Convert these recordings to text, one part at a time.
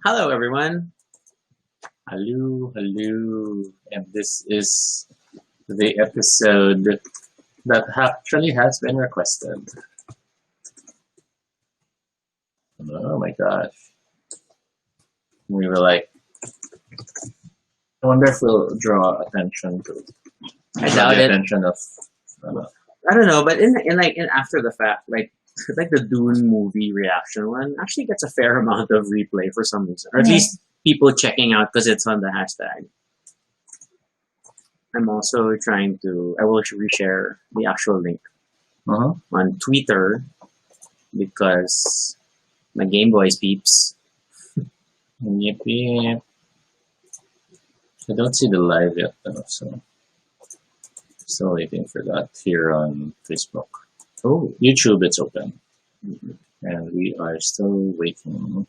Hello, everyone. Hello, hello. And this is the episode that actually has been requested. Oh my gosh. We were like, I wonder if we'll draw attention to I doubt the it. attention of. I don't know, but in after the fact, like the Dune movie reaction one actually gets a fair amount of replay for some reason, or at least people checking out because it's on the hashtag. I'm also trying to. I will reshare the actual link Uh-huh. on Twitter because my Gameboys peeps. Yep, yep. I don't see the live yet, though, so still waiting for that here on Facebook. Oh, YouTube, it's open. And we are still waiting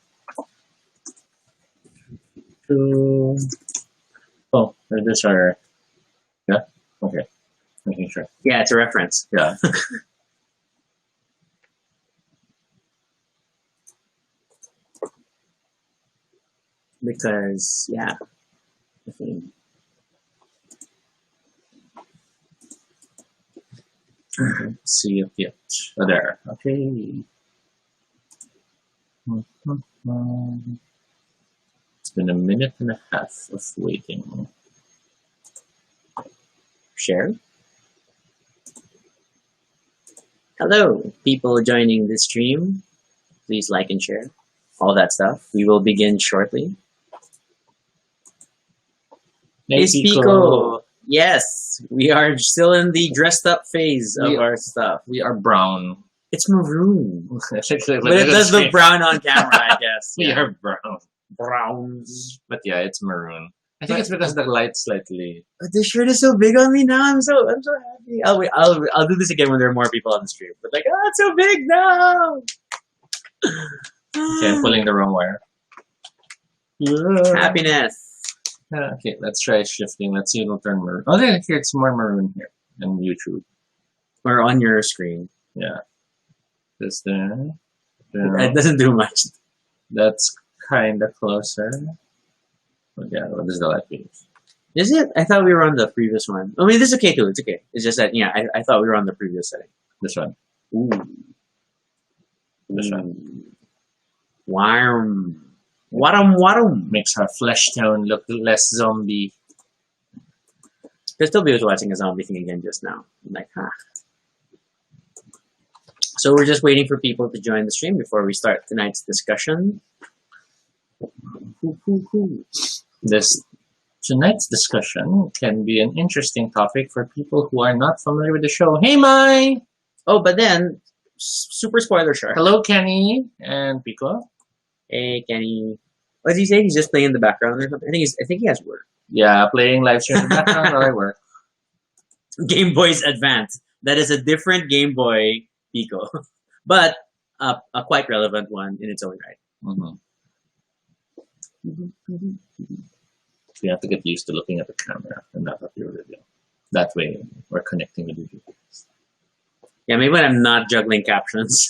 to. Oh, there's our. Yeah? Okay. Making sure. Yeah, it's a reference. Yeah. Because yeah, I think See it yet. Oh, there. Okay. It's been a minute and a half of waiting. share. Hello, people joining the stream. Please like and share. All that stuff. We will begin shortly. Hey, It's Pico. Yes, we are still in the dressed up phase of our stuff. We are brown. It's maroon. But But it does look brown on camera, I guess. We Yeah. are brown. Brown. But yeah, it's maroon. I think it's because the light's slightly. But this shirt is so big on me now. I'm so happy. I'll do this again when there are more people on the stream. But like, oh, it's so big now. Okay, I'm pulling the wrong wire. Happiness. Okay, let's try shifting. Let's see if it'll turn maroon. Oh, there, here, it's more maroon here on YouTube. Or on your screen. Yeah. This there. It doesn't do much. That's kind of closer. But yeah, what is the light piece? Is it? I thought we were on the previous one. I mean, this is okay too. It's okay. It's just that, yeah, I thought we were on the previous setting. This one. Ooh. This one. Warm. Warum. Makes her flesh tone look less zombie. Crystal B was watching a zombie thing again just now. I'm like, So we're just waiting for people to join the stream before we start tonight's discussion. Tonight's discussion can be an interesting topic for people who are not familiar with the show. Hey, Mai! Oh, but then, super spoiler shark. Hello, Kenny and Pico. Hey, Kenny. What did he say? He's just playing in the background or something? I think he has work. Yeah, playing live stream in the background while I work. Gameboys Advance. That is a different Game Boy Pico, but a quite relevant one in its own right. Mm-hmm. We have to get used to looking at the camera and not at your video. That way, we're connecting with you. Yeah, maybe when I'm not juggling captions.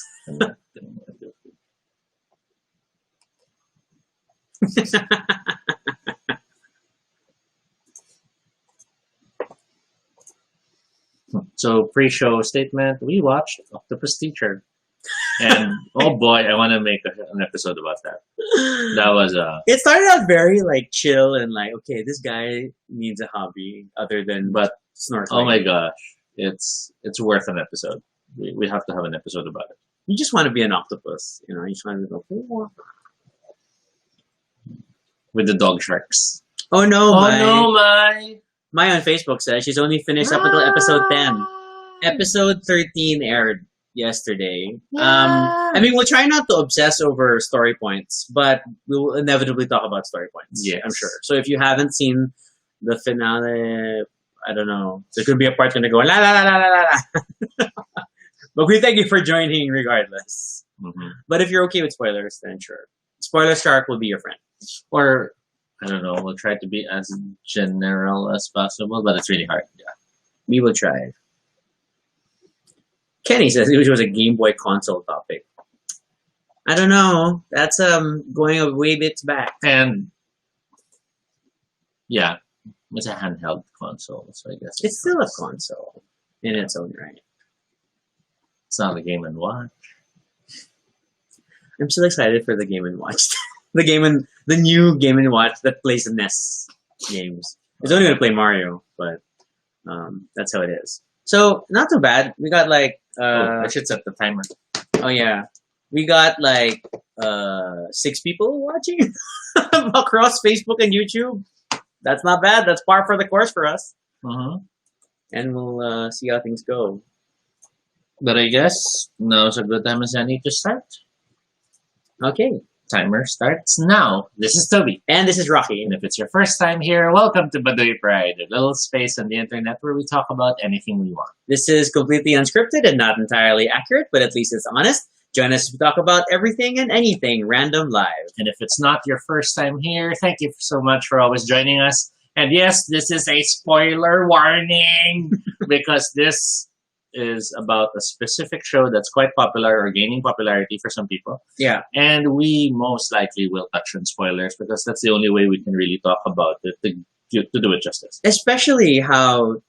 So, pre-show statement, we watched Octopus Teacher. And, oh boy, I want to make an episode about that. That was It started out very, like, chill and like, okay, this guy needs a hobby other than snorkeling. Oh my gosh. It's worth an episode. We have to have an episode about it. You just want to be an octopus, you know? You just want to go, "Oh." With the dog sharks. Oh no, my. Mai on Facebook says she's only finished up until episode 10. Episode 13 aired yesterday. I mean, we'll try not to obsess over story points, but we will inevitably talk about story points. Yes. I'm sure. So if you haven't seen the finale, I don't know. There could be a part going to go la la la la la la. But we thank you for joining regardless. Mm-hmm. But if you're okay with spoilers, then sure. Spoiler Shark will be your friend. Or, I don't know, we'll try to be as general as possible, but it's really hard. Yeah. We will try. Kenny says it was a Game Boy console topic. I don't know. That's going a way bit back. And yeah, it's a handheld console, so I guess It's still a console in its own right. it's not a Game and Watch. I'm still excited for the Game and Watch. The new Game and Watch that plays the NES games. It's only gonna play Mario, but that's how it is. So not too bad. We got like I should set the timer. oh yeah, we got like 6 people watching across Facebook and YouTube. That's not bad. That's par for the course for us. Mm-hmm. And we'll see how things go. But I guess now's a good time as any to start. Okay. Timer starts now. This is Toby. And this is Rocky. And if it's your first time here, welcome to Baduy Pride, a little space on the internet where we talk about anything we want. This is completely unscripted and not entirely accurate, but at least it's honest. Join us to talk about everything and anything random live. And if it's not your first time here, thank you so much for always joining us. And yes, this is a spoiler warning because this is about a specific show that's quite popular or gaining popularity for some people. Yeah. And we most likely will touch on spoilers because that's the only way we can really talk about it to do it justice. Especially how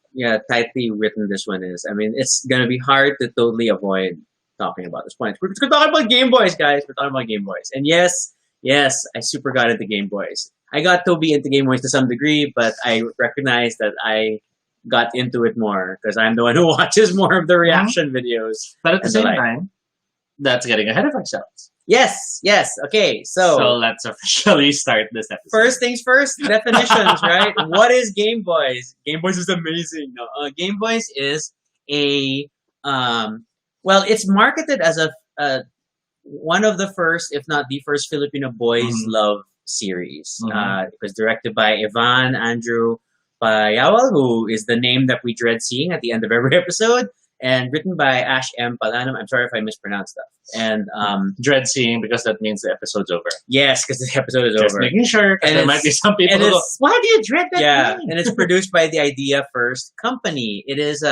tightly written this one is. I mean, it's going to be hard to totally avoid talking about this point. We're talking about Gameboys, guys. We're talking about Gameboys. And yes, I super got into Gameboys. I got Toby into Gameboys to some degree, but I recognize that I got into it more because I'm the one who watches more of the reaction videos. But at the same time, that's getting ahead of ourselves. Yes. Okay, so let's officially start this episode. First things first, definitions, right? What is Gameboys? Gameboys is amazing. No, Gameboys is a well, it's marketed as a one of the first, if not the first, Filipino boys love series. It was directed by Ivan Andrew Payawal, who is the name that we dread seeing at the end of every episode, and written by Ash M. Palanam. I'm sorry if I mispronounced that. And dread seeing because that means the episode's over. Yes, because the episode is Just over. making sure, because there might be some people who go, why do you dread that? Yeah, and it's produced by the Idea First company. It is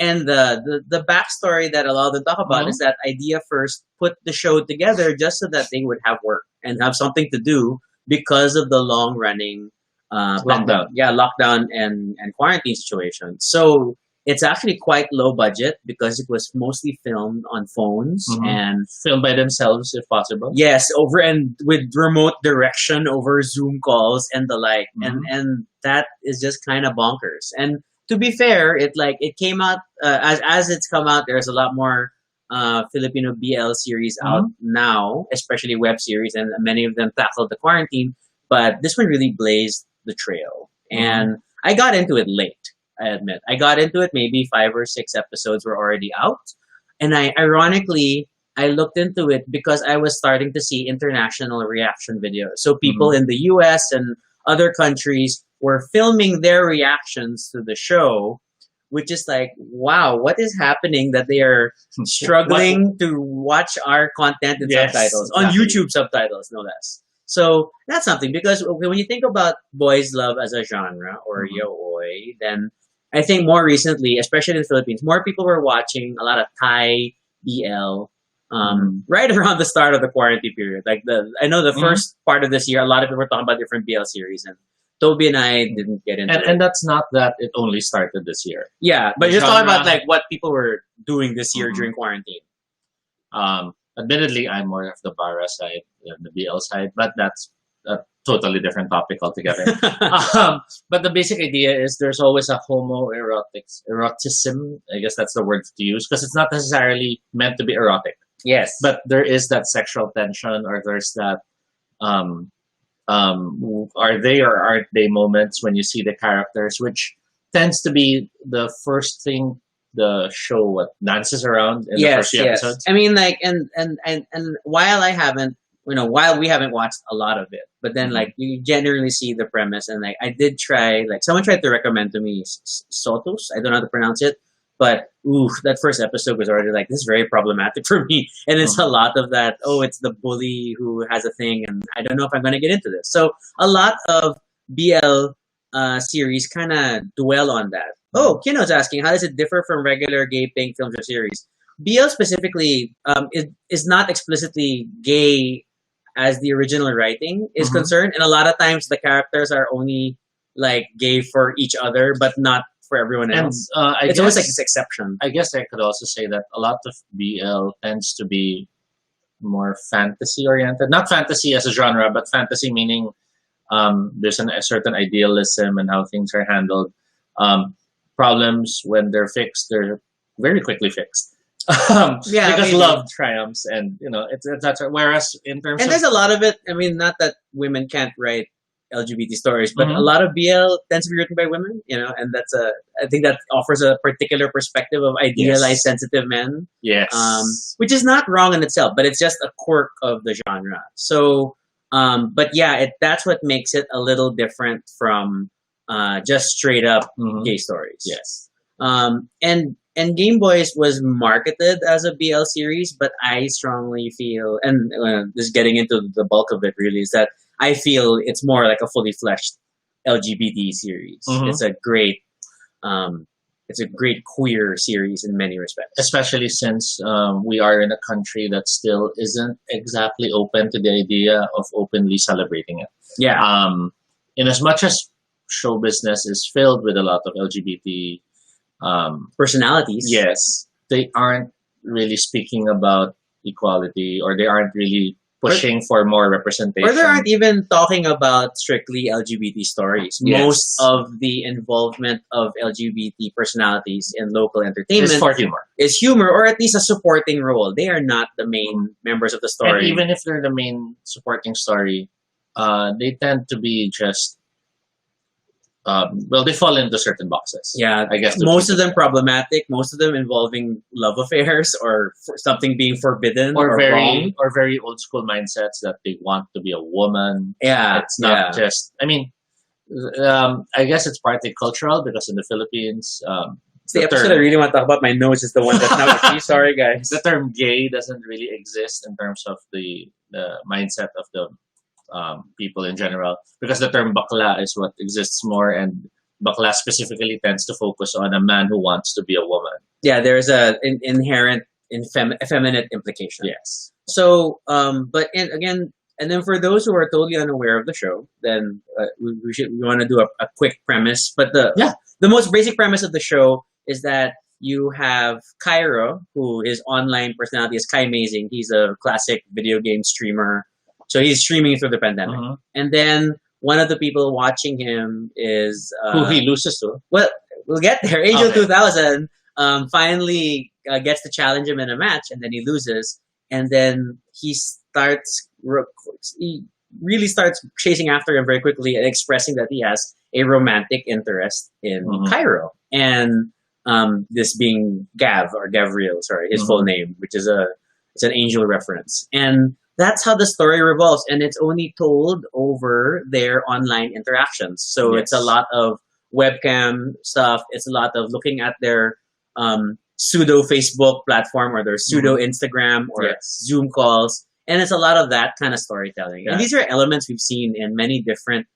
and the backstory that a lot of them talk about is that Idea First put the show together just so that they would have work and have something to do because of the long running lockdown and quarantine situation. So it's actually quite low budget because it was mostly filmed on phones and filmed by themselves if possible. Yes, over and with remote direction over Zoom calls and the like, and that is just kind of bonkers. And to be fair, it came out as it's come out. There's a lot more Filipino BL series out now, especially web series, and many of them tackled the quarantine. But this one really blazed the trail, and I got into it late. I admit, I got into it maybe 5 or 6 episodes were already out, and I looked into it because I was starting to see international reaction videos. So people in the U.S. and other countries were filming their reactions to the show, which is like, wow, what is happening that they are struggling to watch our content in subtitles, on YouTube subtitles, no less. So that's something, because when you think about boys love as a genre or yaoi, then I think more recently, especially in the Philippines, more people were watching a lot of Thai BL right around the start of the quarantine period. I know the first part of this year, a lot of people were talking about different BL series, and Toby and I didn't get into it. And that's not that it only started this year. Yeah, but just talking about what people were doing this year during quarantine. Admittedly, I'm more of the Bara side than the BL side, but that's a totally different topic altogether. But the basic idea is there's always a eroticism. I guess that's the word to use, because it's not necessarily meant to be erotic. Yes, but there is that sexual tension, or there's that are they or aren't they moments when you see the characters, which tends to be the first thing the show dances around in the first few episodes. I mean, and while I haven't, while we haven't watched a lot of it, but then you generally see the premise, and I did try, someone tried to recommend to me Sotos. I don't know how to pronounce it, but that first episode was already this is very problematic for me, and it's a lot of that. Oh, it's the bully who has a thing, and I don't know if I'm going to get into this. So a lot of BL series kind of dwell on that. Oh, Kino's asking, how does it differ from regular gay pink films or series? BL specifically is not explicitly gay as the original writing is Mhm. concerned, and a lot of times the characters are only like gay for each other, but not for everyone And else. I It's always like guess this exception. I guess I could also say that a lot of BL tends to be more fantasy oriented. Not fantasy as a genre, but fantasy meaning there's a certain idealism and how things are handled. Um, Problems when they're fixed, they're very quickly fixed. Yeah, Because maybe. love triumphs, and it's that's whereas in terms And of there's a lot of it. I mean, not that women can't write LGBT stories, but a Mhm. lot of BL tends to be written by women, and I think that offers a particular perspective of idealized, Yes. sensitive men, Yes. which is not wrong in itself, but it's just a quirk of the genre. So, but yeah, that's what makes it a little different from just straight up Mhm. gay stories. Yes. And Game Boys was marketed as a BL series, but I strongly feel, and just getting into the bulk of it really, is that I feel it's more like a fully fleshed LGBT series. Mhm. It's a great queer series in many respects. Especially since we are in a country that still isn't exactly open to the idea of openly celebrating it. Yeah, In as much as show business is filled with a lot of LGBT, personalities. yes, they aren't really speaking about equality, or they aren't really pushing for more representation. Or they aren't even talking about strictly LGBT stories. Yes. Most of the involvement of LGBT personalities in local entertainment It's for humor. is humor, or at least a supporting role. They are not the main members of the story. And even if they're the main supporting story, they tend to be just they fall into certain boxes. Yeah, I guess most of them problematic. Most of them involving love affairs or something being forbidden or wrong. very old school mindsets that they want to be a woman. Yeah, It's not just. I mean, I guess it's partly cultural because in the Philippines, It's the episode I really want to talk about. My nose is the one that's not with me. Sorry, guys. the term "gay" doesn't really exist in terms of the mindset of the people in general, because the term bakla is what exists more, and bakla specifically tends to focus on a man who wants to be a woman. Yeah, there's an inherent effeminate implication. Yes. So, again, and then for those who are totally unaware of the show, then we want to do a quick premise. But the most basic premise of the show is that you have Cairo, who his online personality is Kai Amazing. He's a classic video game streamer. So he's streaming through the pandemic. Mhm. And then one of the people watching him is... Who he loses to. Well, we'll get there. Angel Okay. 2000 finally gets to challenge him in a match, and then he loses. And then he really starts chasing after him very quickly and expressing that he has a romantic interest in Mhm. Cairo. And this being Gavriel, sorry, his Mhm. full name, which is it's an angel reference. And that's how the story revolves, and it's only told over their online interactions. So Yes. it's a lot of webcam stuff. It's a lot of looking at their pseudo Facebook platform or their pseudo Instagram or Yes. Zoom calls, and it's a lot of that kind of storytelling. Yeah. And these are elements we've seen in many different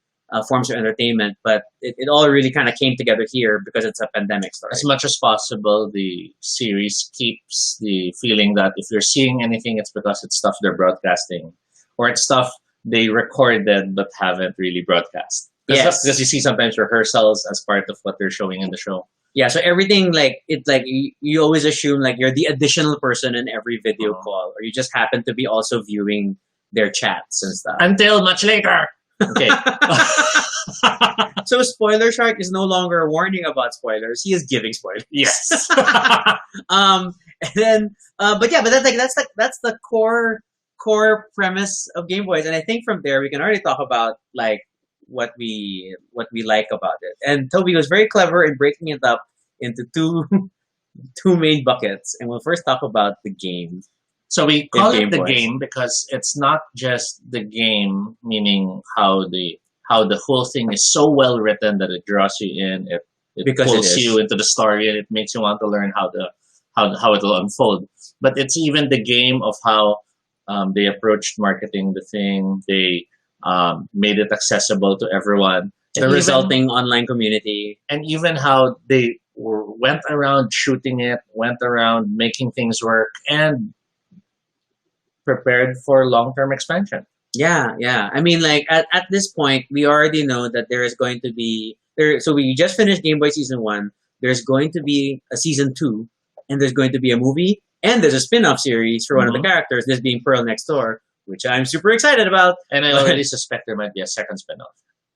forms of entertainment, but it all really kind of came together here because it's a pandemic story. As much as possible, the series keeps the feeling that if you're seeing anything, it's because it's stuff they're broadcasting, or it's stuff they recorded but haven't really broadcast. Yes. Because you see sometimes rehearsals as part of what they're showing in the show. Yeah, so everything you always assume like you're the additional person in every video Uh-huh. call, or you just happen to be also viewing their chats and stuff. Until much later. Okay. So Spoiler Shark is no longer a warning about spoilers; he is giving spoilers. Yes. And then, but that's the core premise of Game Boys, and I think from there we can already talk about like what we like about it. And Toby was very clever in breaking it up into two main buckets, and we'll first talk about the game. So we call Game it the Boys. game because it's not just the game, meaning how the whole thing is so well written that it draws you in, it Because it pulls is. you into the story, and it makes you want to learn how it will unfold. But it's even the game of how they approached marketing the thing. They made it accessible to everyone. The resulting online community. And even how they went around shooting it, went around making things work, and prepared for long-term expansion. Yeah, yeah. I mean, like at this point, we already know that there is going to be there. So we just finished Game Boy season 1. There's going to be a season 2, and there's going to be a movie, and there's a spin-off series for one of the characters. This being Pearl Next Door, which I'm super excited about. And I already suspect there might be a second spin-off.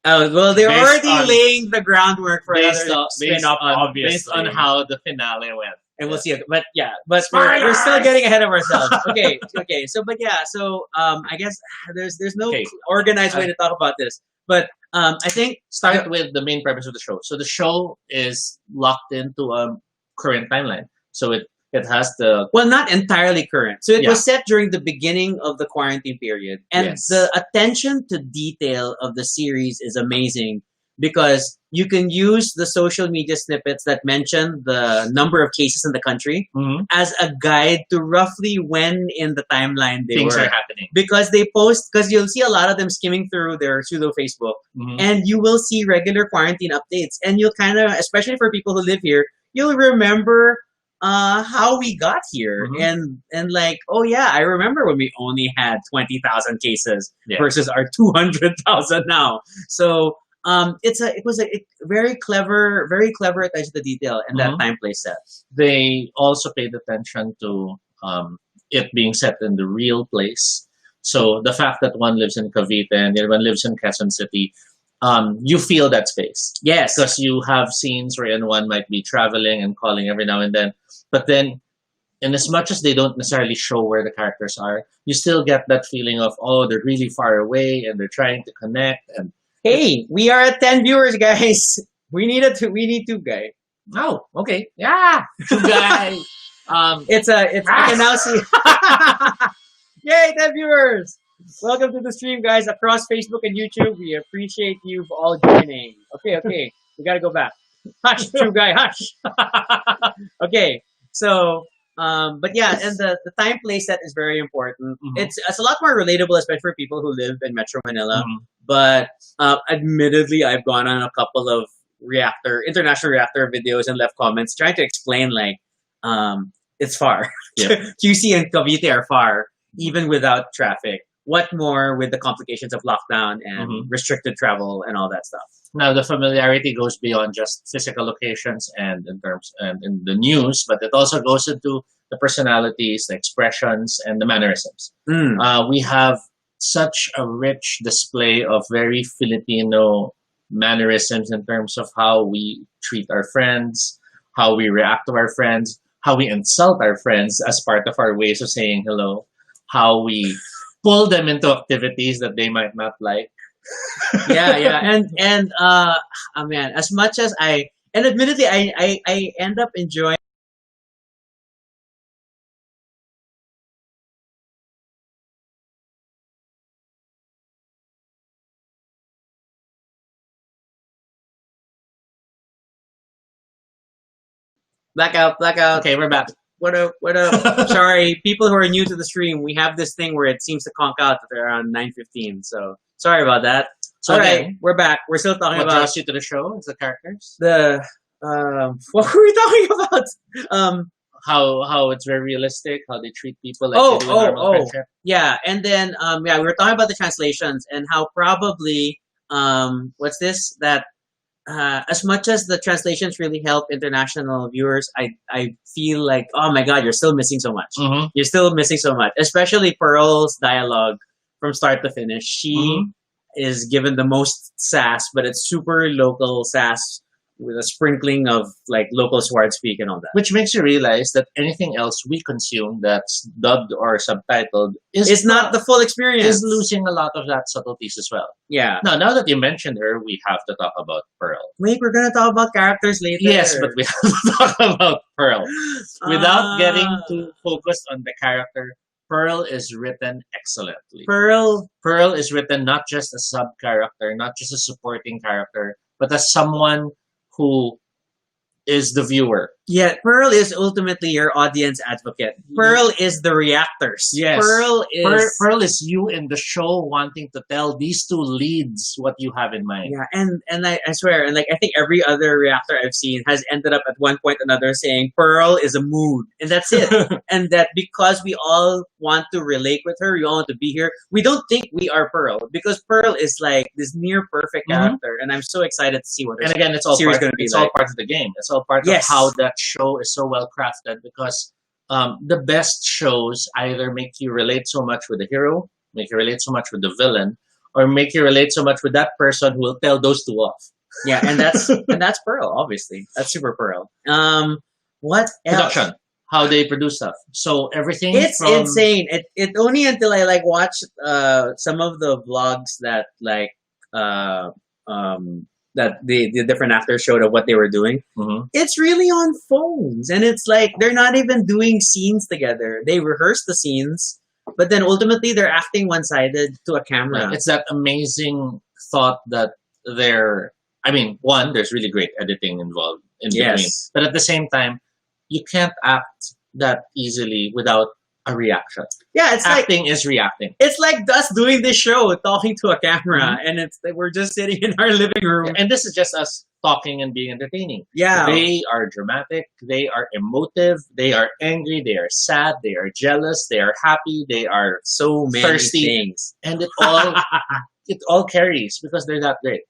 Oh well, they're Based already on- laying the groundwork for Based another on, spin-off, obviously. based on how the finale went. And we'll see it. But yeah, but we're still getting ahead of ourselves. Okay, okay. So, but yeah, so I guess there's no Okay. organized way to talk about this. But I think Start with the main purpose of the show. So the show is locked into a current timeline. So it has the well, not entirely current. So it Yeah. was set during the beginning of the quarantine period, and Yes. the attention to detail of the series is amazing because you can use the social media snippets that mention the number of cases in the country as a guide to roughly when in the timeline things were are happening. because they post because you'll see a lot of them skimming through their pseudo Facebook and you will see regular quarantine updates and you'll kind of especially for people who live here you'll remember how we got here and like oh yeah I remember when we only had 20,000 cases versus our 200,000 now so it was a very clever attention to detail and that time place set. They also paid attention to it being set in the real place. So the fact that one lives in Cavite and the other one lives in Quezon City, you feel that space. Yes. Because you have scenes wherein one might be traveling and calling every now and then. But then, in as much as they don't necessarily show where the characters are, you still get that feeling of, oh, they're really far away and they're trying to connect. And hey, we are at 10 viewers, guys. We need two guys. oh, okay. Yeah. Two guys. I can now see. Yay, 10 viewers! Welcome to the stream, guys, across Facebook and YouTube. We appreciate you all joining. Okay, we gotta go back. Hush, true guy, hush. Okay, so, but yeah, and the time place set is very important. It's a lot more relatable, especially for people who live in Metro Manila. But admittedly, I've gone on a couple of international reactor videos and left comments trying to explain like it's far. Yeah. QC and Cavite are far, even without traffic. What more with the complications of lockdown and restricted travel and all that stuff? Now the familiarity goes beyond just physical locations and in the news, but it also goes into the personalities, the expressions, and the mannerisms. We have such a rich display of very Filipino mannerisms in terms of how we treat our friends, how we react to our friends, how we insult our friends as part of our ways of saying hello, how we pull them into activities that they might not like. yeah, and oh man, as much as admittedly I end up enjoying. Blackout. Okay, we're back. What up? Sorry, people who are new to the stream, we have this thing where it seems to conk out at around 9:15. So sorry about that. So all right, then, we're back. We're still talking what about draws you to the show is the characters. what were we talking about? How it's very realistic, how they treat people like they do in normal friendship. Yeah, and then we were talking about the translations and how probably what's this that as much as the translations really help international viewers, I feel like oh my god, you're still missing so much. You're still missing so much, especially Pearl's dialogue from start to finish. She is given the most sass, but it's super local sass with a sprinkling of like local sword speak and all that. Which makes you realize that anything else we consume that's dubbed or subtitled is not the full experience. Is losing a lot of that subtleties as well. Yeah. Now that you mentioned her, we have to talk about Pearl. Wait, we're gonna talk about characters later. Yes, but we have to talk about Pearl. Without getting too focused on the character, Pearl is written excellently. Pearl is written not just a sub-character, not just a supporting character, but as someone who is the viewer Yeah, Pearl is ultimately your audience advocate. Pearl is the reactors. Yes. Pearl is Pearl is you in the show wanting to tell these two leads what you have in mind. yeah, and I swear, and like I think every other reactor I've seen has ended up at one point or another saying Pearl is a mood, and that's it. And that because we all want to relate with her, we all want to be here. We don't think we are Pearl because Pearl is like this near perfect Mhm. character, and I'm so excited to see what her And again, it's all series part, going to be it's like. all part of the game. It's all part Yes. of how that show is so well crafted because the best shows either make you relate so much with the hero, make you relate so much with the villain, or make you relate so much with that person who will tell those two off. Yeah, and that's Pearl, obviously. That's Super Pearl. What else? Production, how they produce stuff. So everything It's from insane. It only until I like watched some of the vlogs that like uh that the different actors showed of what they were doing. Mhm. It's really on phones, and it's like they're not even doing scenes together. They rehearse the scenes, but then ultimately they're acting one sided to a camera. It's that amazing thought that there. I mean, one, there's really great editing involved in between, Yes. but at the same time, you can't act that easily without a reaction. Yeah, it's like Acting is reacting. it's like us doing this show, talking to a camera, Mhm. and it's like we're just sitting in our living room. And this is just us talking and being entertaining. Yeah. They are dramatic, they are emotive, they are angry, they are sad, they are jealous, they are happy, they are So many thirsty. things. And it all carries because they're that great.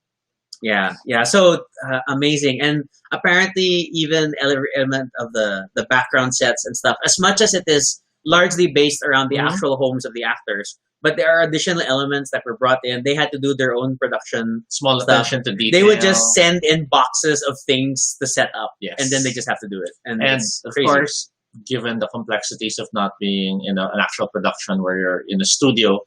Yeah, yeah. So amazing, and apparently even element of the background sets and stuff. As much as it is largely based around the Mhm. actual homes of the actors, but there are additional elements that were brought in. They had to do their own production. Small Stuff. attention to detail. They would just send in boxes of things to set up, Yes. and then they just have to do it. And And it's of crazy. course, given the complexities of not being in an actual production where you're in a studio,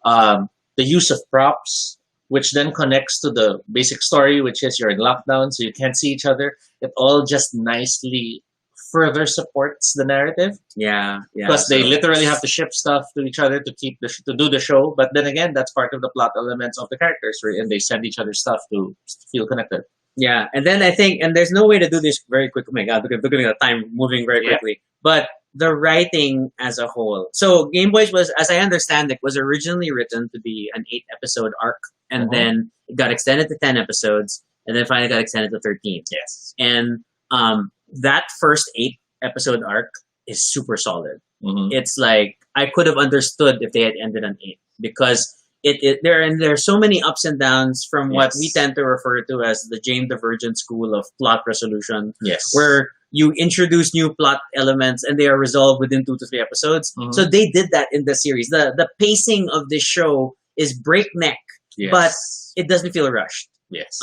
the use of props, which then connects to the basic story, which is you're in lockdown, so you can't see each other. It all just nicely further supports the narrative Yeah, yeah. because they so- literally have to ship stuff to each other to keep to do the show. But then again, that's part of the plot elements of the characters, right? And they send each other stuff to feel connected. Yeah, and then I think, and there's no way to do this very quick. Oh my God, look at the time moving very Yeah. quickly. But the writing as a whole. So Gameboys was, as I understand it, was originally written to be an 8-episode arc, and Mhm. then it got extended to 10 episodes, and then finally got extended to 13. Yes. And that first 8-episode arc is super solid. Mhm. It's like I could have understood if they had ended on 8 because there are so many ups and downs from what Yes. we tend to refer to as the Jane Divergent school of plot resolution, Yes. where you introduce new plot elements and they are resolved within 2 to 3 episodes. Mhm. So they did that in the series. The pacing of this show is breakneck, Yes. but it doesn't feel rushed. Yes.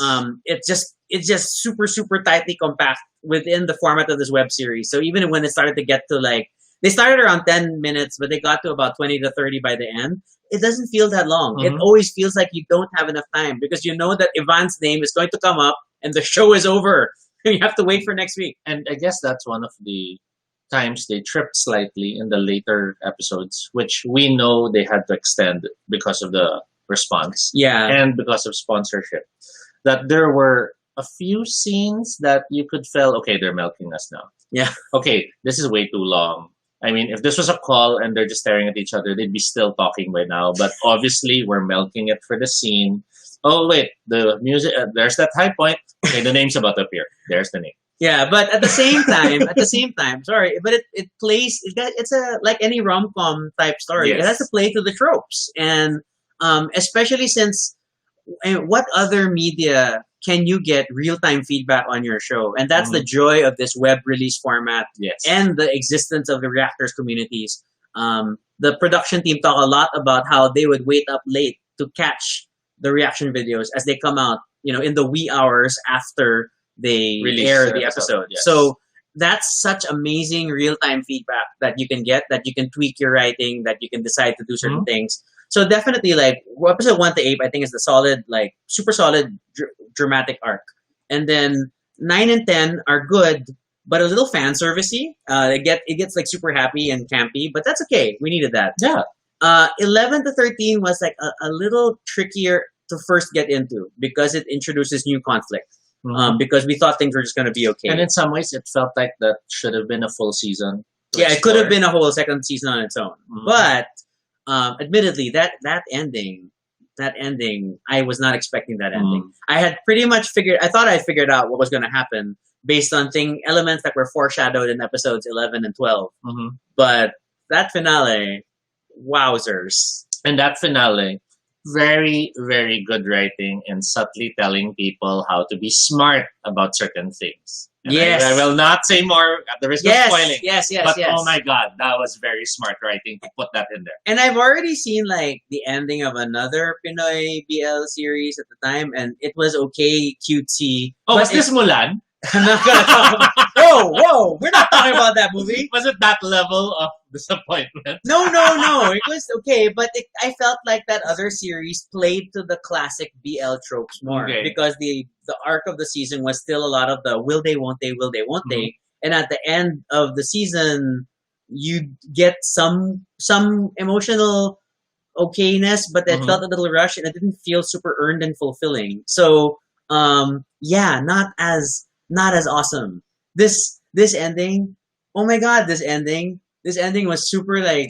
It's just super tightly compact within the format of this web series. So even when it started to get to like they started around 10 minutes, but they got to about 20 to 30 by the end. It doesn't feel that long. It Mhm. always feels like you don't have enough time because you know that Ivan's name is going to come up and the show is over. You have to wait for next week. And I guess that's one of the times they tripped slightly in the later episodes, which we know they had to extend because of the response Yeah. and because of sponsorship. That there were a few scenes that you could feel, okay, they're milking us now. Yeah. Okay, this is way too long. I mean, if this was a call and they're just staring at each other, they'd be still talking by now. But obviously, we're milking it for the scene. Oh, wait, the music, there's that high point. Okay, the name's about to appear. There's the name. Yeah, but at the same time, sorry, but it plays. It's a like any rom-com type story. Yes. It has to play to the tropes, and especially since what other media can you get real-time feedback on your show? And that's the joy of this web release format Yes. and the existence of the reactors communities. The production team talk a lot about how they would wait up late to catch the reaction videos as they come out, in the wee hours after they Release air their the episode, episode. yes. So that's such amazing real-time feedback that you can get, that you can tweak your writing, that you can decide to do certain things. So definitely, like episode 1 to 8, I think is the solid, like super solid dramatic arc, and then 9 and 10 are good, but a little fan servicey. It gets like super happy and campy, but that's okay. We needed that. Yeah. 11 to 13 was like a little trickier to first get into because it introduces new conflict. because we thought things were just going to be okay. And in some ways, it felt like that should have been a full season. Yeah, it could have been a whole second season on its own. But admittedly, that ending, I was not expecting that ending. I had pretty much I thought I figured out what was going to happen based on elements that were foreshadowed in episodes 11 and 12. But that finale, wowzers. And that finale, very, very good writing and subtly telling people how to be smart about certain things. And yes. I will not say more at the risk of spoiling. Yes. But oh my God, that was very smart writing to put that in there. And I've already seen like the ending of another Pinoy BL series at the time, and it was okay, cutesy. Oh, was this Mulan? I'm not gonna talk about. Whoa! We're not talking about that movie. Was it that level of disappointment? No. It was okay, but I felt like that other series played to the classic BL tropes more because the arc of the season was still a lot of the will they, won't they, and at the end of the season, you get some emotional okayness, but it felt a little rushed and it didn't feel super earned and fulfilling. So, not as awesome. This ending, oh my God, this ending was super like,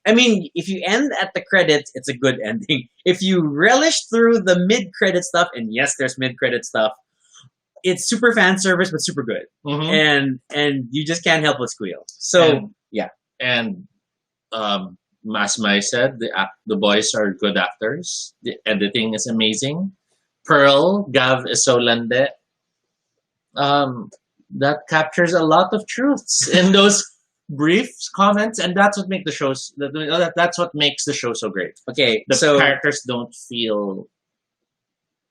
I mean, if you end at the credits, it's a good ending. If you relish through the mid-credit stuff, and yes, there's mid-credit stuff, it's super fan service, but super good. And you just can't help but squeal. So, And as Mai said, the boys are good actors. The editing is amazing. Pearl, Gav is so lande. That captures a lot of truths in those brief comments, and that's what makes the shows. That's what makes the show so great. Okay, the characters don't feel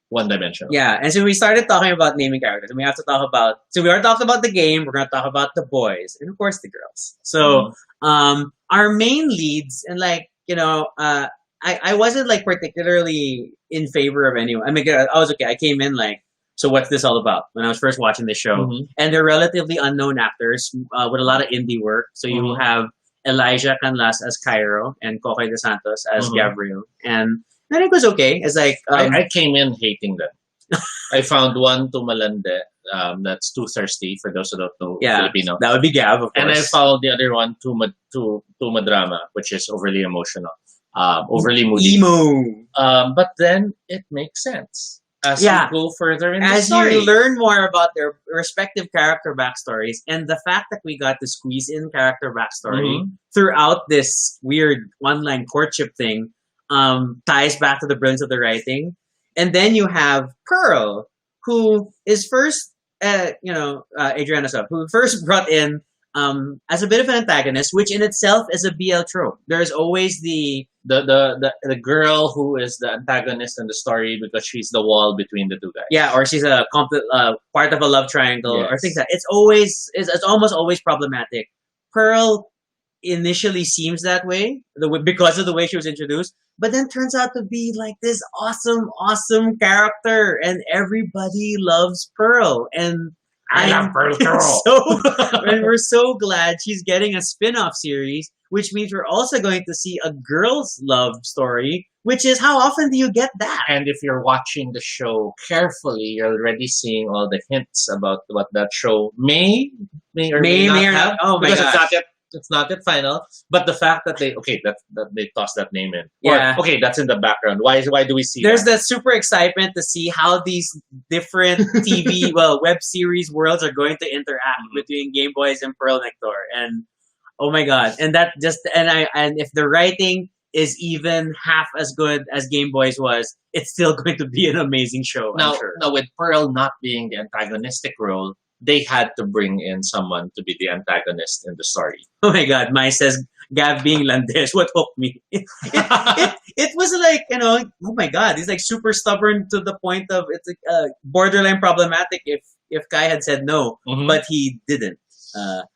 one-dimensional. Yeah, and so we started talking about naming characters, and we have to talk about. So we already talked about the game. We're going to talk about the boys, and of course the girls. So our main leads, and like I wasn't like particularly in favor of anyone. I mean, I was okay. I came in like. So what's this all about? When I was first watching this show, and they're relatively unknown actors with a lot of indie work. So you have Elijah Canlas as Cairo and Cocoy De Santos as Gabriel, and I think it was okay. It's like I came in hating them. I found one too malande. That's too thirsty for those who don't know Filipino. That would be Gav, of course. And I followed the other one too madrama, which is overly emotional, overly moody. Emo. But then it makes sense. As you go further in the story. You learn more about their respective character backstories, and the fact that we got to squeeze in character backstory throughout this weird one-line courtship thing ties back to the brilliance of the writing. And then you have Pearl, who is first, Adriana Sub, who first brought in as a bit of an antagonist, which in itself is a BL trope. There's always the girl who is the antagonist in the story because she's the wall between the two guys. Yeah, or she's a part of a love triangle or things like that. It's almost always problematic. Pearl initially seems that way because of the way she was introduced, but then turns out to be like this awesome character, and everybody loves Pearl. And I love Pearl too. And we're so glad she's getting a spin-off series, which means we're also going to see a girl's love story, which is how often do you get that? And if you're watching the show carefully, you're already seeing all the hints about what that show may or may not have. Oh my gosh. It's not yet final. But the fact that they tossed that name in. Yeah. Or, that's in the background. Why do we see There's that super excitement to see how these different TV, web series worlds are going to interact between Gameboys and Pearl Nectar. And oh my God. And if the writing is even half as good as Gameboys was, it's still going to be an amazing show. Now, I'm sure. Now with Pearl not being the antagonistic role, they had to bring in someone to be the antagonist in the story. Oh my God, Mai says, Gav being Landesh, what hooked me? It was like, oh my God, he's like super stubborn to the point of it's like, borderline problematic if Kai had said no, but he didn't. So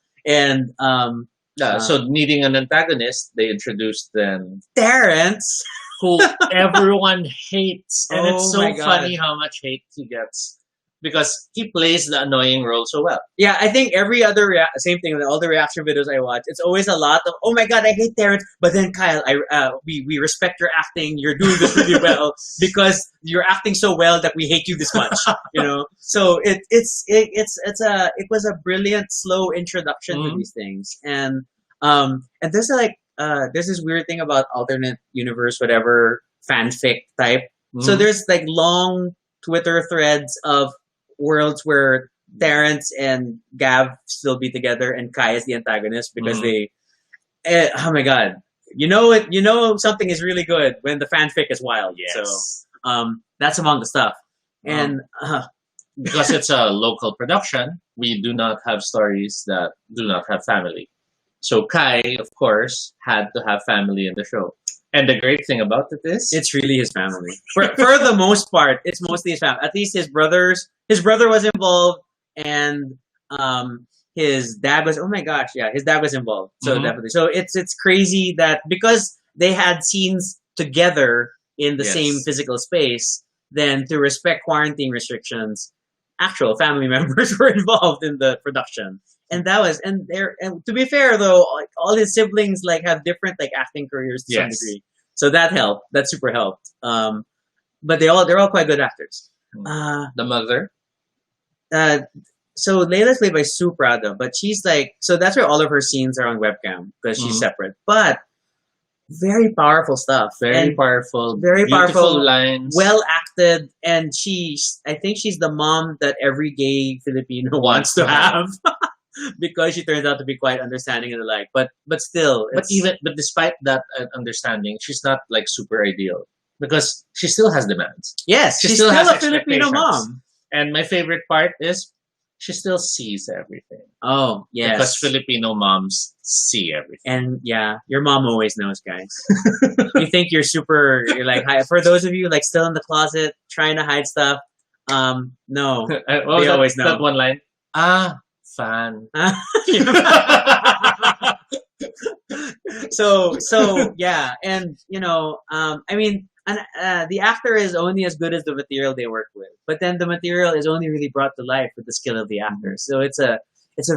needing an antagonist, they introduced then Terrence, who everyone hates. And it's so funny how much hate he gets. because he plays the annoying role so well. Yeah, I think every other same thing with all the reaction videos I watch. It's always a lot of oh my god, I hate Terrence, but then Kyle, we respect your acting. You're doing this really well because you're acting so well that we hate you this much. So it was a brilliant slow introduction to these things, and there's there's this weird thing about alternate universe whatever fanfic type. So there's like long Twitter threads of worlds where Terrence and Gav still be together and Kai is the antagonist because oh my god, something is really good when the fanfic is wild. Yes. So that's among the stuff. And because it's a local production, we do not have stories that do not have family. So Kai, of course, had to have family in the show. And the great thing about it is it's really his family. For the most part, it's mostly his family. At least his brother was involved, and his dad was. Oh my gosh, yeah, his dad was involved. So definitely, so it's crazy that because they had scenes together in the same physical space, then to respect quarantine restrictions, actual family members were involved in the production. And that was, and to be fair though, like, all his siblings like have different like acting careers to some degree, so that helped. That super helped. But they're all quite good actors. The mother, so Layla's played by Sue Prado, but she's like, so that's where all of her scenes are on webcam because she's separate. But very powerful stuff, very powerful lines, well acted, and I think she's the mom that every gay Filipino wants to have. Because she turns out to be quite understanding and the like, but still, but despite that understanding, she's not like super ideal because she still has demands. Yes, she's still a Filipino mom. And my favorite part is she still sees everything. Oh, yes, because Filipino moms see everything. And yeah, your mom always knows, guys. You think you're like for those of you like still in the closet trying to hide stuff. No, they always know. That one line. Fan. so yeah, and I mean, the actor is only as good as the material they work with, but then the material is only really brought to life with the skill of the actor. So it's a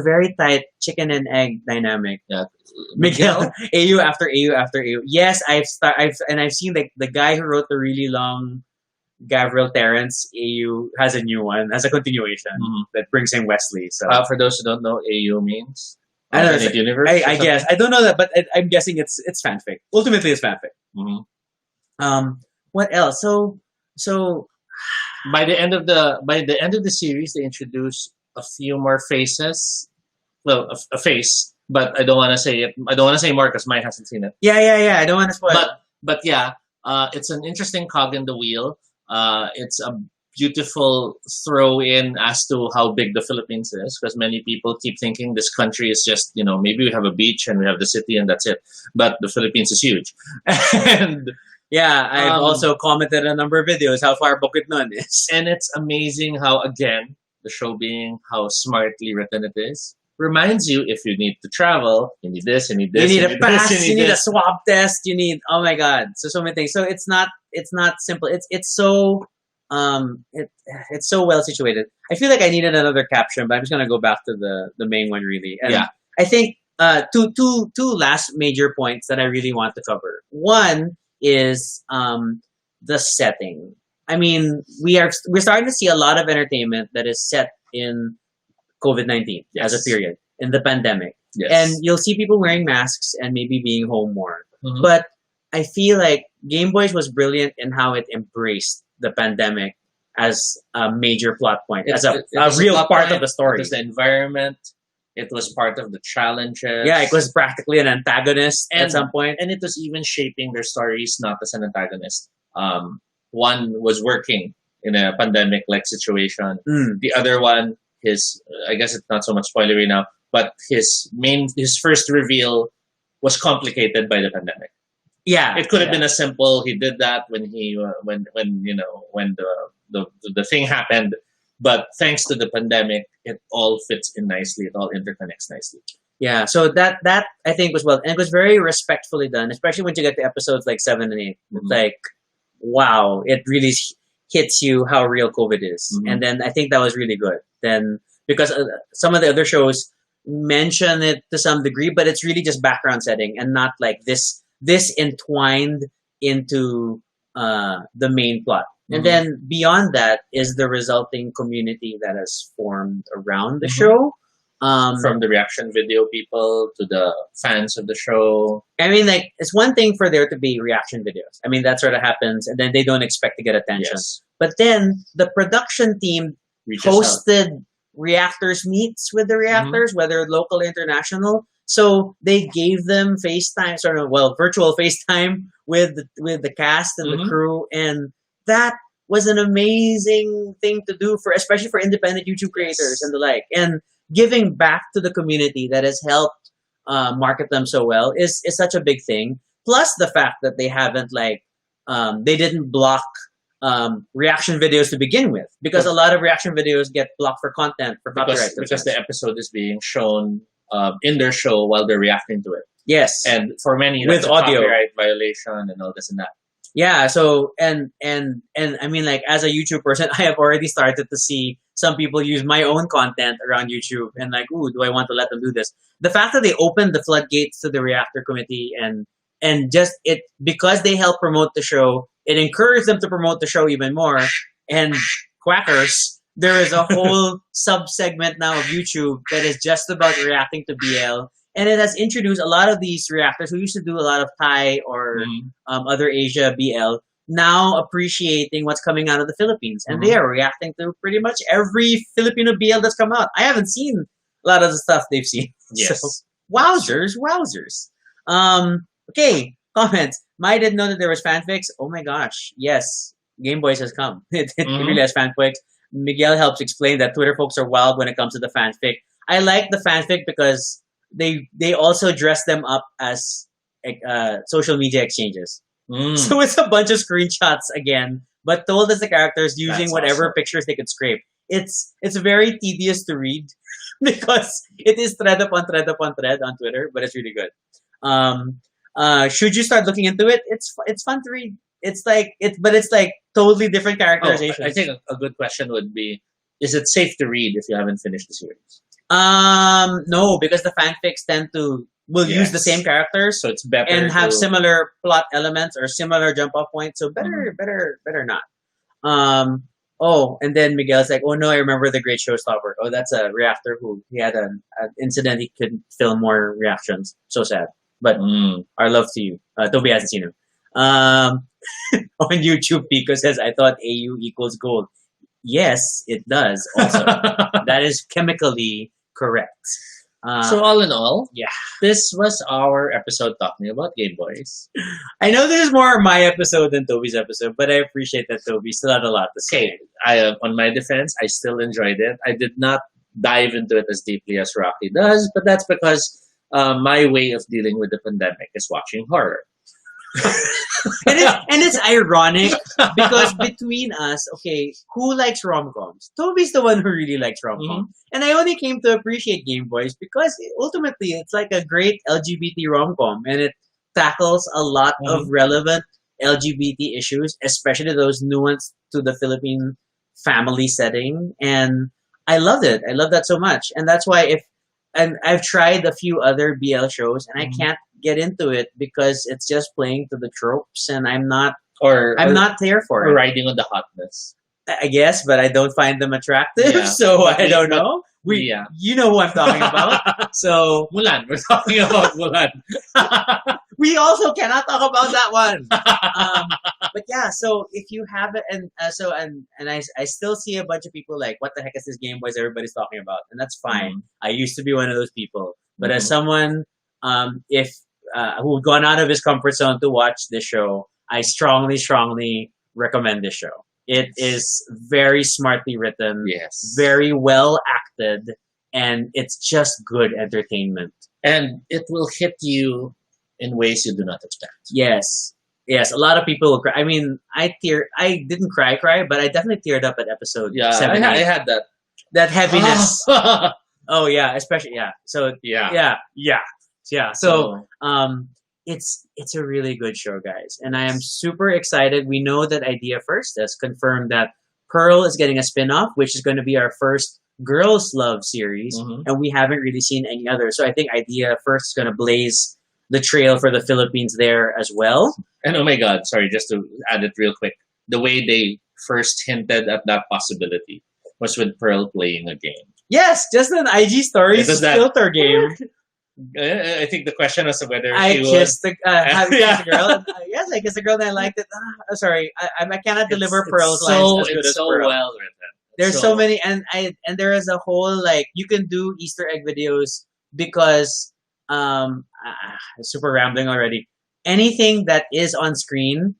very tight chicken and egg dynamic. Yeah, Miguel, AU after AU after AU. Yes, I've seen like the guy who wrote the really long Gabriel Terrence AU has a new one, has a continuation that brings in Wesley. So for those who don't know, AU means I don't know, universe. I guess I don't know that, but I'm guessing it's fanfic. Ultimately, it's fanfic. What else? So by the end of the series, they introduce a few more faces. Well, a face, but I don't want to say it. I don't want to say more because Mike hasn't seen it. Yeah. I don't want to spoil. But yeah, it's an interesting cog in the wheel. It's a beautiful throw in as to how big the Philippines is, because many people keep thinking this country is just, maybe we have a beach and we have the city and that's it. But the Philippines is huge. And yeah, I've also commented on a number of videos how far Bukidnon is. And it's amazing how, again, the show being how smartly written it is, reminds you if you need to travel, you need this, you need this, you need a pass, you need a swab test, you need, oh my god, so many things. So it's not simple. It's so it's so well situated. I feel like I needed another caption, but I'm just gonna go back to the main one really. And yeah, I think two last major points that I really want to cover. One is the setting. I mean, we're starting to see a lot of entertainment that is set in COVID-19 as a period, in the pandemic. Yes. And you'll see people wearing masks and maybe being home more. But I feel like Gameboys was brilliant in how it embraced the pandemic as a major plot point, as a real part of the story. It was the environment. It was part of the challenges. Yeah, it was practically an antagonist at some point. And it was even shaping their stories not as an antagonist. One was working in a pandemic-like situation. The other one, I guess it's not so much spoilery now, but his first reveal was complicated by the pandemic. Yeah, it could have been as simple. He did that when the thing happened, but thanks to the pandemic, it all fits in nicely. It all interconnects nicely. Yeah, so that I think was well, and it was very respectfully done, especially when you get to episodes like 7 and 8. It's like, wow, it really hits you how real COVID is. Mhm. And then I think that was really good. Then because some of the other shows mention it to some degree, but it's really just background setting and not like this entwined into the main plot. Mhm. And then beyond that is the resulting community that has formed around the Mhm. show. From the reaction video people to the fans of the show. I mean, like, it's one thing for there to be reaction videos. I mean, that sort of happens, and then they don't expect to get attention. Yes. But then the production team Reaches out. hosted reactors meets with the reactors, whether local or international. So they gave them FaceTime, virtual FaceTime with the cast and the Mhm. crew, and that was an amazing thing to do for, especially for independent YouTube creators and the like, and giving back to the community that has helped market them so well is such a big thing. Plus the fact that they haven't they didn't block reaction videos to begin with, because a lot of reaction videos get blocked for content for copyright because the episode is being shown in their show while they're reacting to it. Yes, And for many, With that's a audio. copyright violation and all this and that. yeah. So and I mean, like, as a YouTube person, I have already started to see some people use my own content around YouTube, and like, ooh, do I want to let them do this? The fact that they opened the floodgates to the reactor committee and just it, because they help promote the show, it encouraged them to promote the show even more. And quackers, there is a whole sub segment now of YouTube that is just about reacting to BL. And it has introduced a lot of these reactors who used to do a lot of Thai or other Asia BL, now appreciating what's coming out of the Philippines. And they are reacting to pretty much every Filipino BL that's come out. I haven't seen a lot of the stuff they've seen. Yes. So, wowzers. Okay, comments. Mai didn't know that there was fanfics. Oh my gosh. Yes. Gameboys has come. It really has fanfics. Miguel helps explain that Twitter folks are wild when it comes to the fanfic. I like the fanfic because they also dress them up as social media exchanges. So it's a bunch of screenshots again, but told as the characters using That's whatever awesome. pictures they could scrape. It's very tedious to read because it is thread upon thread upon thread on Twitter, but it's really good. Should you start looking into it? It's fun to read. It's like totally different characterizations. I think a good question would be: is it safe to read if you haven't finished the series? No, because the fanfics will use the Yes. same characters So it's better and have to- similar plot elements or similar jump off points. So better not. Oh, and then Miguel's like, oh no, I remember the Great Showstopper. Oh, that's a reactor who he had an incident. He couldn't film more reactions. So sad. But our love to you. Toby hasn't seen him. On YouTube, Pico says, I thought AU equals gold. Yes, it does. Also, that is chemically correct. So all in all, yeah, this was our episode talking about Gameboys. I know this is more my episode than Toby's episode, but I appreciate that Toby still had a lot to say. Okay, on my defense, I still enjoyed it. I did not dive into it as deeply as Rocky does, but that's because my way of dealing with the pandemic is watching horror. And it's ironic because between us, okay, who likes rom-coms? Toby's the one who really likes rom-coms. And I only came to appreciate Gameboys because ultimately it's like a great LGBT rom-com, and it tackles a lot of relevant LGBT issues, especially those nuanced to the Philippine family setting. And I loved it. I love that so much. And that's why and I've tried a few other BL shows and I can't get into it because it's just playing to the tropes, and I'm not there for or it. riding on the hotness. I guess, but I don't find them attractive, Yeah. so But I don't know. Yeah. You know who I'm talking about. So Mulan. We're talking about Mulan. we also cannot talk about that one. But yeah, so if you have it, and I still see a bunch of people like, what the heck is this Gameboys everybody's talking about? And that's fine. I used to be one of those people, but as someone who've gone out of his comfort zone to watch this show, I strongly recommend this show. It is very smartly written, Yes. very well acted, and it's just good entertainment. And it will hit you in ways you do not expect. Yes. A lot of people will cry. I mean, I didn't cry, but I definitely teared up at episode 7. I had that. That heaviness. Oh yeah, especially yeah. So yeah. yeah. So it's a really good show, guys, and I am super excited. We know that Idea First has confirmed that Pearl is getting a spin-off, which is going to be our first girls' love series, and we haven't really seen any other. So I think Idea First is going to blaze the trail for the Philippines there as well. And oh my God, sorry, just to add it real quick, the way they first hinted at that possibility was with Pearl playing a game. Yes, just an IG stories filter game. I think the question was whether I she kissed would. the have you kissed the girl. Yes, I kissed the girl and I liked it. Sorry, I cannot deliver Pearl's lines as good It's as so Pearl. well written. There's so many, and there is a whole like you can do Easter egg videos because super rambling already. Anything that is on screen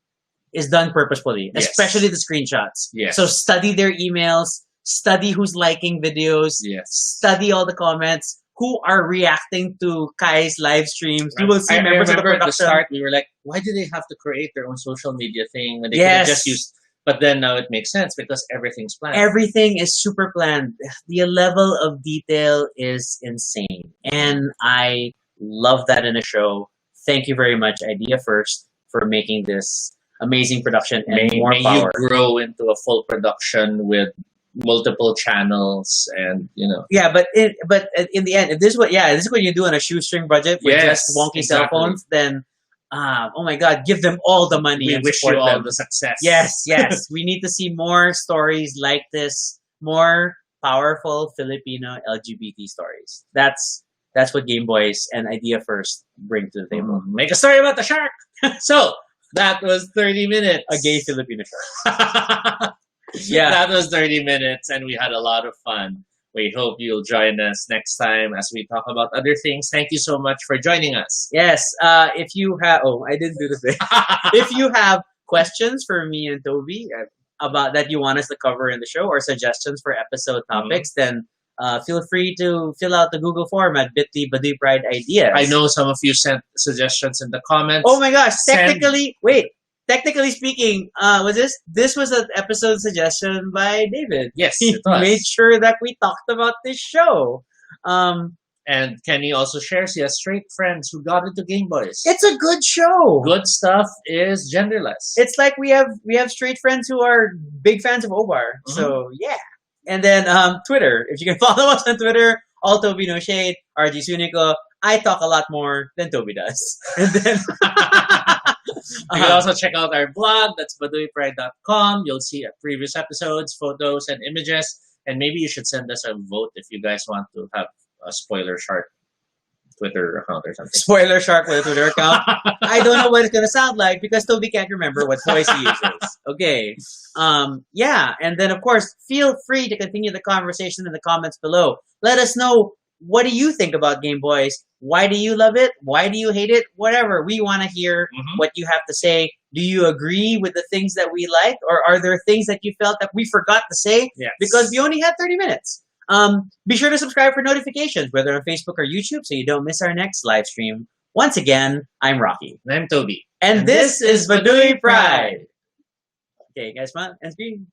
is done purposefully, Yes. especially the screenshots. Yes. So study their emails, study who's liking videos, Yes. study all the comments, who are reacting to Kai's live streams. You will see I members of the remember at the production. start, we were like, why do they have to create their own social media thing when they could Yes. have just used? But then now it makes sense because everything's planned. Everything is super planned. The level of detail is insane. And I love that in a show. Thank you very much, Idea First, for making this amazing production and more may power. you grow into a full production with multiple channels and Yeah, but in the end, if this is what you do on a shoestring budget with Yes, just wonky cell exactly. phones, then oh my God, give them all the money. we and wish you support all them. the success. Yes. We need to see more stories like this, more powerful Filipino LGBT stories. That's what Gameboys and Idea First bring to the table. Make a story about the shark. So that was 30 minutes. A gay Filipino shark. Yeah. That was 30 minutes and we had a lot of fun. We hope you'll join us next time as we talk about other things. Thank you so much for joining us. Yes. If you have, I didn't do the thing. If you have questions for me and Toby about that you want us to cover in the show or suggestions for episode topics, then feel free to fill out the Google form at bit.ly Baduy Pride Ideas. I know some of you sent suggestions in the comments. Oh my gosh! Technically speaking, this was an episode suggestion by David. Yes, He it was. made sure that we talked about this show. And Kenny also shares he has straight friends who got into Gameboys. It's a good show. Good stuff is genderless. It's like we have straight friends who are big fans of Obar. So yeah. And then Twitter. If you can follow us on Twitter, all Toby No Shade, RG Sunico. I talk a lot more than Toby does. And then you can also check out our blog. That's baduypride.com. You'll see previous episodes, photos, and images. And maybe you should send us a vote if you guys want to have a Spoiler Shark Twitter account or something. Spoiler Shark with a Twitter account. I don't know what it's gonna sound like because Toby can't remember what voice he uses. Okay. Yeah, and then of course feel free to continue the conversation in the comments below. Let us know, what do you think about Gameboys? Why do you love it? Why do you hate it? Whatever. We want to hear what you have to say. Do you agree with the things that we like, or are there things that you felt that we forgot to say because we only had 30 minutes? Be sure to subscribe for notifications, whether on Facebook or YouTube, so you don't miss our next live stream. Once again, I'm Rocky. And I'm Toby. And this is Baduy Pride. Okay, guys, and screen.